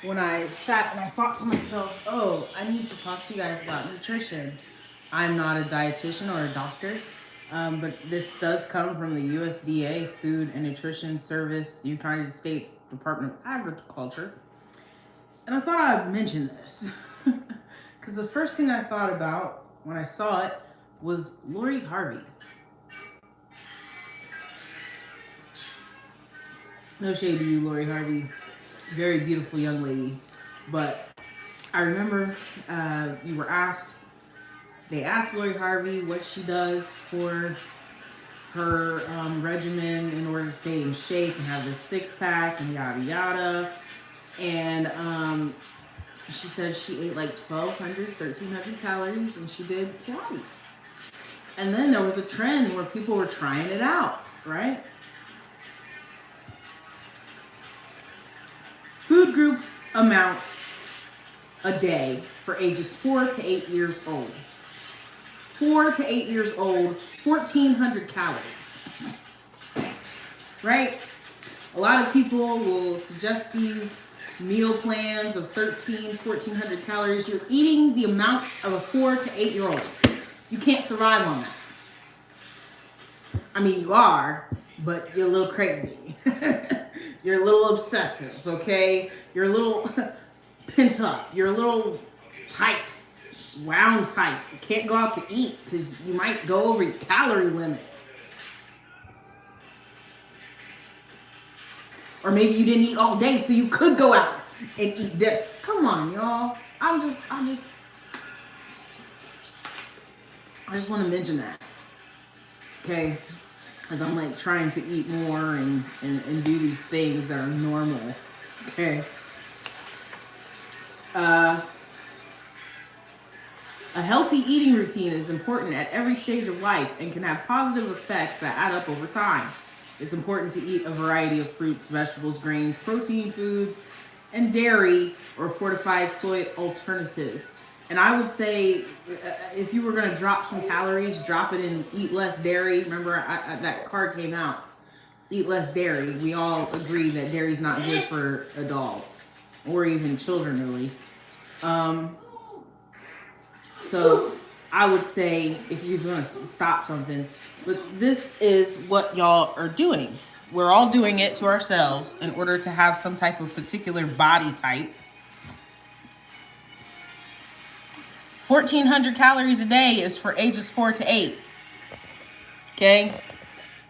when I sat and I thought to myself, oh, I need to talk to you guys about nutrition. I'm not a dietitian or a doctor, but this does come from the USDA, Food and Nutrition Service, United States Department of Agriculture. And I thought I'd mention this because the first thing I thought about when I saw it was Lori Harvey. No shade to you, Lori Harvey. Very beautiful young lady. But I remember you were asked, they asked Lori Harvey what she does for her regimen in order to stay in shape and have this six pack and yada yada. And she said she ate like 1,200, 1,300 calories and she did Pilates. And then there was a trend where people were trying it out, right? Food group amounts a day for ages 4 to 8 years old. 4 to 8 years old, 1,400 calories. Right? A lot of people will suggest these meal plans of 1,400 calories. You're eating the amount of a 4 to 8 year old. You can't survive on that. I mean, you are, but you're a little crazy. You're a little obsessive, okay? You're a little pent up. You're a little tight, wound tight. You can't go out to eat because you might go over your calorie limit. Or maybe you didn't eat all day, so you could go out and eat dinner. Come on, y'all. I just want to mention that. Okay? Because I'm like trying to eat more and do these things that are normal. Okay? A healthy eating routine is important at every stage of life and can have positive effects that add up over time. It's important to eat a variety of fruits, vegetables, grains, protein foods, and dairy or fortified soy alternatives. And I would say if you were going to drop some calories, drop it in eat less dairy. Remember, that card came out. Eat less dairy. We all agree that dairy is not good for adults or even children, really. So I would say if you want to stop something, but this is what y'all are doing. We're all doing it to ourselves in order to have some type of particular body type. 1,400 calories a day is for ages 4 to 8. Okay?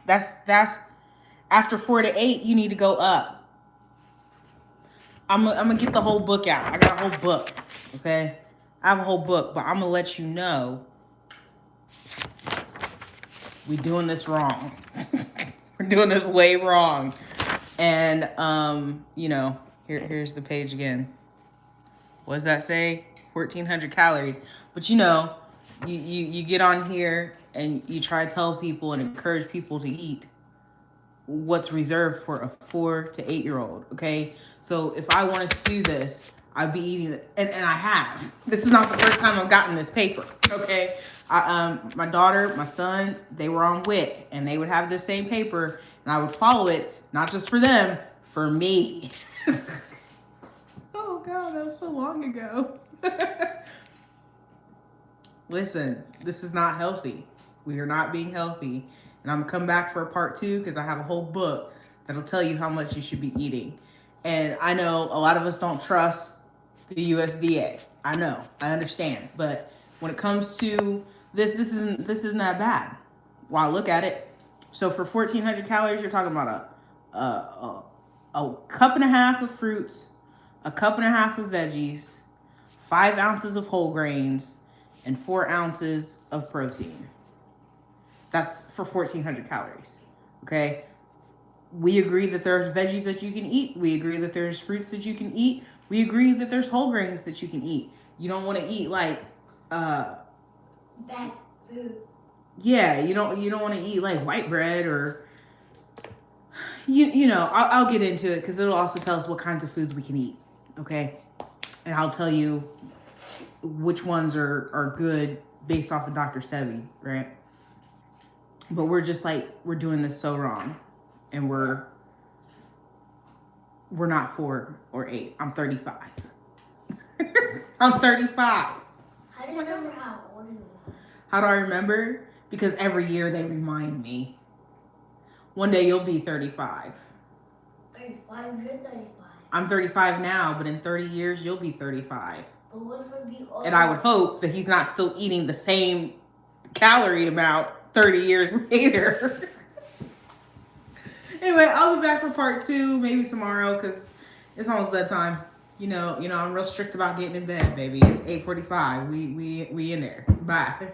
That's after 4 to 8, you need to go up. I'm gonna get the whole book out. I got a whole book. Okay? I have a whole book, but I'm gonna let you know we're doing this wrong. We're doing this way wrong. And here's the page again. What does that say? 1,400 calories. But you get on here and you try to tell people and encourage people to eat what's reserved for a 4 to 8 year old. Okay, so if I wanted to do this, I'd be eating it, and I have. This is not the first time I've gotten this paper. Okay, my daughter, my son, they were on WIC, and they would have the same paper, and I would follow it, not just for them, for me. Oh God, that was so long ago. Listen, this is not healthy. We are not being healthy. And I'm gonna come back for a part 2 because I have a whole book that'll tell you how much you should be eating. And I know a lot of us don't trust the USDA. I know, I understand. But when it comes to this isn't that bad. Wow, look at it. So for 1,400 calories, you're talking about a cup and a half of fruits, a cup and a half of veggies, 5 ounces of whole grains, and 4 ounces of protein. That's for 1,400 calories. Okay? We agree that there's veggies that you can eat. We agree that there's fruits that you can eat. We agree that there's whole grains that you can eat. You don't want to eat like bad food. Yeah, you don't want to eat like white bread or I'll get into it because it'll also tell us what kinds of foods we can eat. Okay? And I'll tell you which ones are good based off of Dr. Sebi, right? But we're just like, we're doing this so wrong. And we're we're not 4 or 8. I'm 35. I'm 35. How do you remember how old you are? How do I remember? Because every year they remind me. One day you'll be 35. 35? You're 35. I'm 35 now, but in 30 years you'll be 35. But what if I be old? And I would hope that he's not still eating the same calorie amount 30 years later. Anyway, I'll be back for part 2, maybe tomorrow, because it's almost bedtime. You know, I'm real strict about getting in bed, baby. It's 8:45. We in there. Bye.